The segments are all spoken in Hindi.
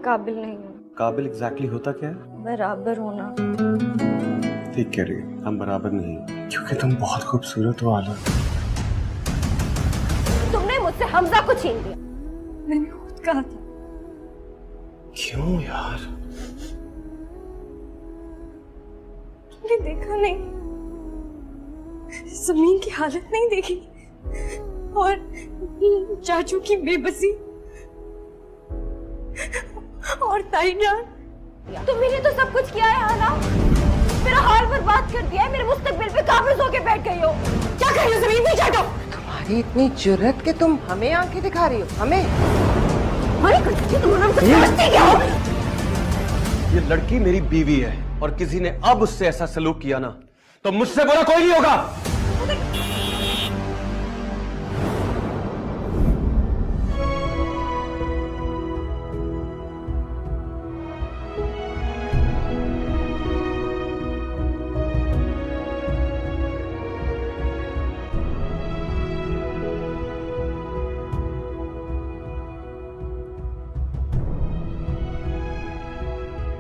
काबिल नहीं हूँ। काबिल एग्जैक्टली होता क्या है? बराबर होना। ठीक कह रही है, हम बराबर नहीं हैं, क्योंकि तुम बहुत खूबसूरत हो आला। तुमने मुझसे हमजा को छीन लिया। मैंने खुद कहा था। क्यों यार? तुमने देखा नहीं? जमीन की हालत नहीं देखी? और चाचू की बेबसी और ताईजान, तुम ही तो सब कुछ किया है आला। मेरा हाल बर्बाद कर दिया है, मेरे मुस्तकबिल पे काबिज होके बैठ गई हो। क्या कर रही हो? जमीन नहीं चाटो। तुम्हारी इतनी जुर्रत कि तुम हमें आंखें दिखा रही हो? हमें? ये लड़की मेरी बीवी है और किसी ने अब उससे ऐसा सलूक किया ना तो मुझसे बुरा कोई नहीं होगा।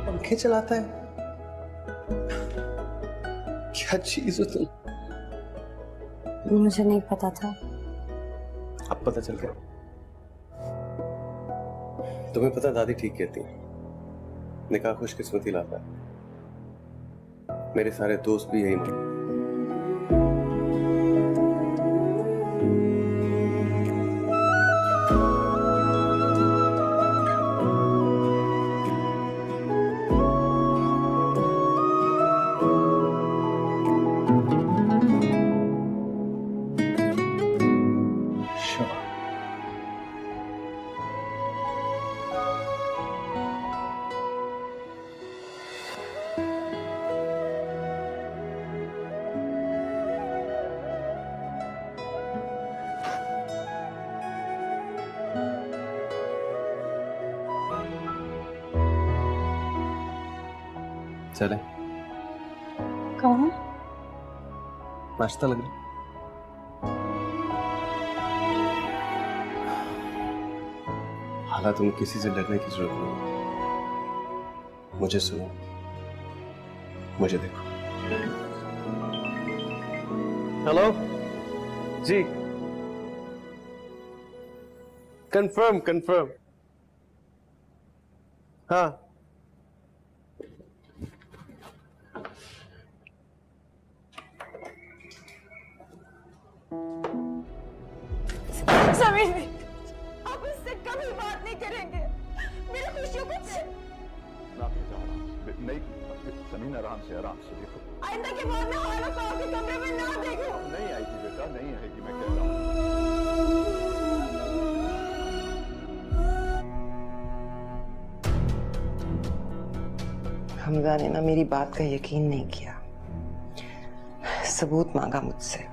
पंखे चलाता है? क्या चीज हो तुम? मुझे नहीं पता था। अब पता चल गया? तुम्हें पता, दादी ठीक कहती है, निकाह खुशकिस्मती लाता है। मेरे सारे दोस्त भी यही मानते। चले? कहाँ? नाश्ता लग रहा? हालात, तुम्हें किसी से डरने की जरूरत नहीं। मुझे सुनो, मुझे देखो। हेलो जी, कंफर्म कंफर्म। हाँ, समीर, अब इससे कभी बात नहीं करेंगे। मेरी खुशियों को नहीं, जमीन आराम से देखो। आइंदा के बाद में हालत को आपके कमरे में ना देखो। नहीं आएगी बेटा, नहीं आएगी, मैं कह रहा हूँ। हमजा ने ना मेरी बात का यकीन नहीं किया, सबूत मांगा मुझसे।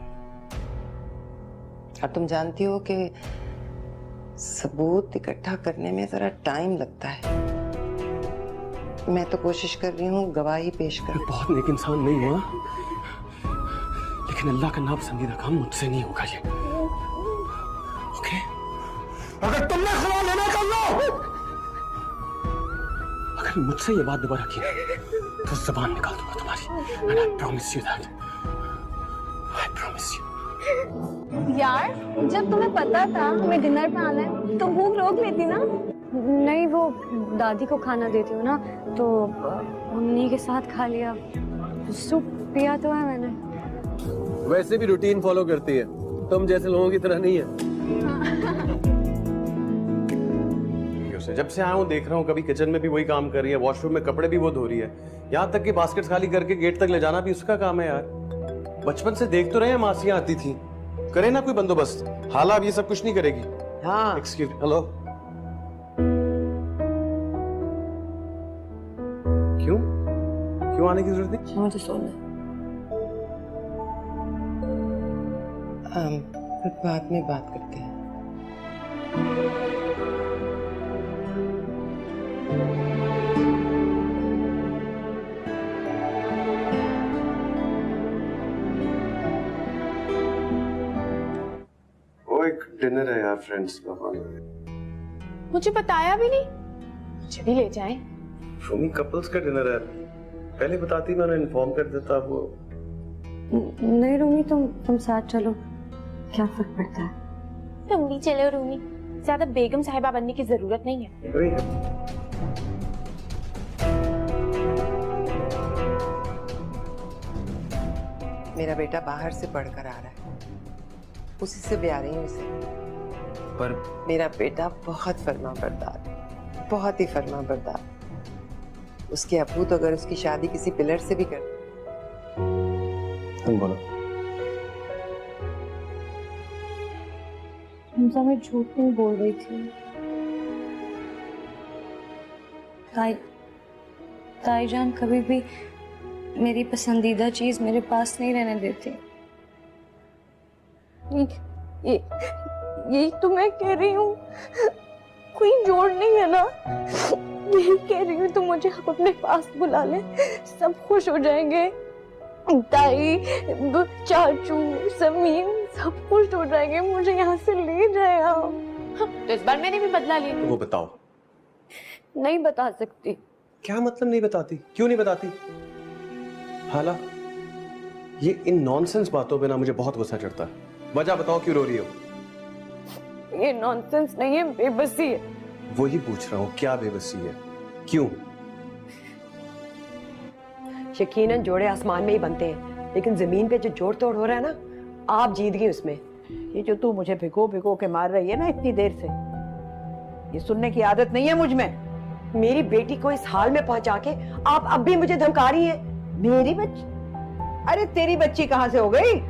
और तुम जानती हो कि सबूत इकट्ठा करने में जरा टाइम लगता है। मैं तो कोशिश कर रही हूँ गवाही पेश कर। बहुत नेक इंसान नहीं हुआ, लेकिन अल्लाह का नापसंदीदा काम मुझसे नहीं होगा ये। ओके? अगर तुमने खुदा लेना कर लो, अगर मुझसे ये बात दोबारा की तो जुबान निकाल दूंगा तुम्हारी। And I promise you that. I promise you. यार, जब तुम्हें पता था हमें डिनर पे आना है तो भूख रोक लेती ना। नहीं, वो दादी को खाना देती हूँ ना, तो उन्हीं के साथ खा लिया। सूप पिया तो है मैंने। वैसे भी रूटीन फॉलो करती है, तुम जैसे लोगों की तरह नहीं है। जब से आया हूँ देख रहा हूँ, कभी किचन में भी वही काम कर रही है, वॉशरूम में कपड़े भी वो धो रही है, यहाँ तक कि बास्केट खाली करके गेट तक ले जाना भी उसका काम है यार। बचपन से देख तो रहे हैं, मासियां आती थी, करे ना कोई बंदोबस्त। हाला अब ये सब कुछ नहीं करेगी। हाँ, एक्सक्यूज, हेलो। क्यों क्यों आने की जरूरत नहीं? मुझे सोना है। फिर बाद में बात करते हैं। वो एक डिनर है यार, फ्रेंड्स का। मुझे बताया भी नहीं। मुझे भी ले जाएं। रूमी कपल्स का डिनर है, पहले बताती मैं उन्हें इन्फॉर्म कर देता। वो नहीं रूमी, तुम साथ चलो, क्या फर्क पड़ता है। तुम भी चलो रूमी, ज्यादा बेगम साहिबा बनने की जरूरत नहीं है। मेरा बेटा बाहर से पढ़कर आ रहा है, उसी से ब्याह रही हूँ इसे। पर मेरा बेटा बहुत फर्माबरदार है, बहुत ही फर्माबरदार। उसके अब्बू तो अगर उसकी शादी किसी पिलर से भी कर। तुम बोलो। हमजा, मैं झूठ नहीं बोल रही थी। ताईजान कभी भी मेरी पसंदीदा चीज मेरे पास नहीं रहने देती। यही तो मैं कह रही हूँ, कोई जोड़ नहीं है ना। यही कह रही हूँ, तो मुझे आप अपने पास बुला ले, सब खुश हो जाएंगे। ताई, चाचू, समीन सब खुश हो जाएंगे, मुझे यहाँ से ले जाए आप। तो इस बार मैंने भी बदला लिया। तो वो बताओ। नहीं बता सकती। क्या मतलब नहीं बताती? क्यों नहीं बताती? हाला, ये इन नॉनसेंस बातों पे ना मुझे बहुत गुस्सा चढ़ता है। वजह बताओ, क्यों रो रही हो? ये नॉनसेंस नहीं है, बेबसी है। वही पूछ रहा हूँ, क्या बेबसी है? क्यों? यकीनन जोड़े आसमान में ही बनते हैं, लेकिन जमीन पे जो जोड़ तोड़ हो रहा है ना, आप जीत गई उसमें। ये जो तू मुझे भिगो भिगो के मार रही है ना इतनी देर से, ये सुनने की आदत नहीं है मुझ में। मेरी बेटी को इस हाल में पहुंचा के आप अब भी मुझे धमका रही हैं। मेरी बच्ची? अरे तेरी बच्ची कहाँ से हो गई?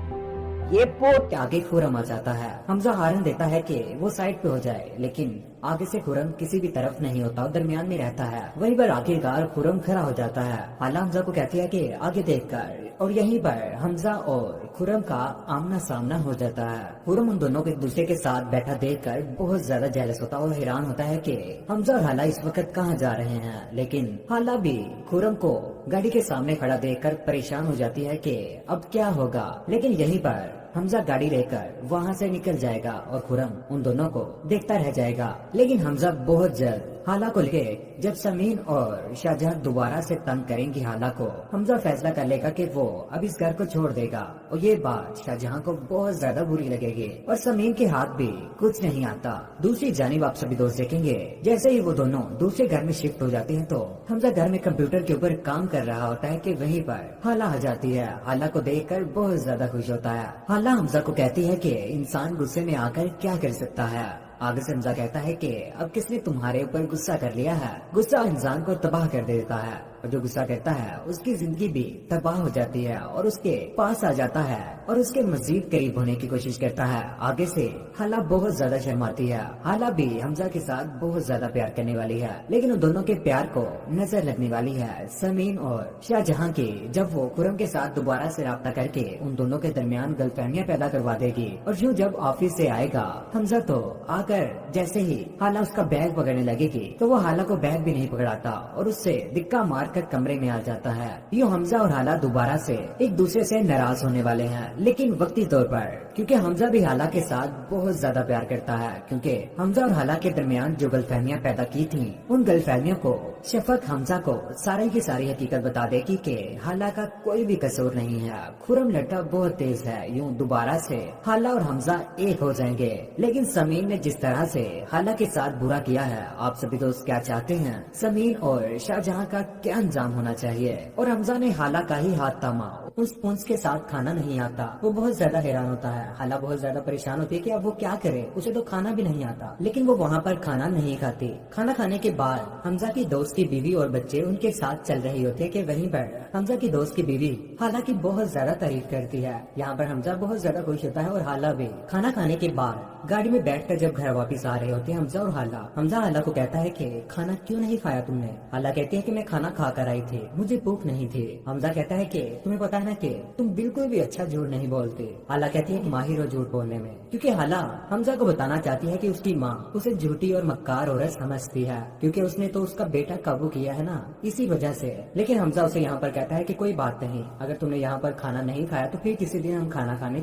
ये पोत के आगे खुरम आ जाता है। हमजा हारन देता है कि वो साइड पे हो जाए, लेकिन आगे से खुरम किसी भी तरफ नहीं होता और दरमियान में रहता है। वहीं पर आखिरकार खुरम खड़ा हो जाता है। हाला हमजा को कहती है कि आगे देखकर, और यहीं पर हमजा और खुरम का आमना सामना हो जाता है। खुरम उन दोनों को एक दूसरे के साथ बैठा देखकर बहुत ज्यादा जेलस होता है और हैरान होता है कि हमजा और हाला इस वक्त कहाँ जा रहे हैं। लेकिन हाला भी खुरम को गाड़ी के सामने खड़ा देखकर परेशान हो जाती है कि अब क्या होगा। लेकिन यहीं पर हमजा गाड़ी लेकर वहाँ से निकल जाएगा और खुरम उन दोनों को देखता रह जाएगा। लेकिन हमजा बहुत जल्द हाला को लेके जब समीन और शाहजहां दोबारा से तंग करेंगी हाला को, हमजा फैसला कर लेगा कि वो अब इस घर को छोड़ देगा। और ये बात शाहजहां को बहुत ज्यादा बुरी लगेगी और समीन के हाथ भी कुछ नहीं आता। दूसरी जानिब आप सभी दोस्त देखेंगे, जैसे ही वो दोनों दूसरे घर में शिफ्ट हो जाते हैं तो हमजा घर में कंप्यूटर के ऊपर काम कर रहा होता है कि वहीं पर हाला आ जाती है। हाला को देखकर बहुत ज्यादा खुश होता है। हाला हमजा को कहती है कि इंसान गुस्से में आकर क्या कर सकता है। आगे से हमजा कहता है कि अब किसने तुम्हारे ऊपर गुस्सा कर लिया है। गुस्सा इंसान को तबाह कर देता है और जो गुस्सा करता है उसकी जिंदगी भी तबाह हो जाती है और उसके पास आ जाता है और उसके मजीद करीब होने की कोशिश करता है। आगे से हाला बहुत ज्यादा शर्माती है। हाला भी हमजा के साथ बहुत ज्यादा प्यार करने वाली है, लेकिन उन दोनों के प्यार को नजर लगने वाली है समीन और शाहजहां की, जब वो खुरम के साथ दोबारा से राब्ता करके उन दोनों के दरमियान गलतफहमियां पैदा करवा देगी। और यूं जब ऑफिस से आएगा हमजा तो आकर जैसे ही हाला उसका बैग पकड़ने लगेगी तो वो हाला को बैग भी नहीं पकड़ाता और उससे दिक्का मारकर कमरे में आ जाता है। यूं हमजा और हाला दोबारा से एक दूसरे से नाराज होने वाले हैं, लेकिन वक्ती तौर पर, क्योंकि हमजा भी हाला के साथ बहुत ज्यादा प्यार करता है। क्योंकि हमजा और हाला के दरमियान जो गलतफहमियां पैदा की थी, उन गलतफहमियों को शफक हमजा को सारी की सारी हकीकत बता देगी कि हाला का कोई भी कसूर नहीं है। खुरम लड़का बहुत तेज है। यूं दोबारा से हाला और हमजा एक हो जाएंगे। लेकिन समीन ने जिस तरह से हाला के साथ बुरा किया है, आप सभी दोस्त क्या चाहते हैं समीन और शाहजहां का क्या अंजाम होना चाहिए? और हमजा ने हाला का ही हाथ थामा। उस पुंस के साथ खाना नहीं आता। वो बहुत ज्यादा हैरान होता है। हाला बहुत ज्यादा परेशान होती है कि अब वो क्या करे, उसे तो खाना भी नहीं आता। लेकिन वो वहाँ पर खाना नहीं खाती। खाना खाने के बाद हमजा की दोस्त की बीवी और बच्चे उनके साथ चल रही होते हैं कि वहीं पर हमजा की दोस्त की बीवी हाला की बहुत ज्यादा तारीफ करती है। यहाँ पर हमजा बहुत ज्यादा खुश होता है और हाला भी। खाना खाने के बाद गाड़ी में बैठकर जब घर वापस आ रहे होते हैं हमजा और हाला, हमजा हाला को कहता है कि खाना क्यों नहीं खाया तुमने? हाला कहती है कि मैं खाना खा कर आई थी, मुझे भूख नहीं थी। हमजा कहता है कि तुम्हें पता है ना कि तुम बिल्कुल भी अच्छा झूठ नहीं बोलते। हाला कहती है कि माहिर हो झूठ बोलने में, क्योंकि हाला हमजा को बताना चाहती है कि उसकी माँ उसे झूठी और मक्कार औरत समझती है, क्योंकि उसने तो उसका बेटा काबू किया है ना, इसी वजह से। लेकिन हमजा उसे यहाँ पर कहता है कि कोई बात नहीं, अगर तुमने यहाँ पर खाना नहीं खाया तो फिर किसी दिन हम खाना खाने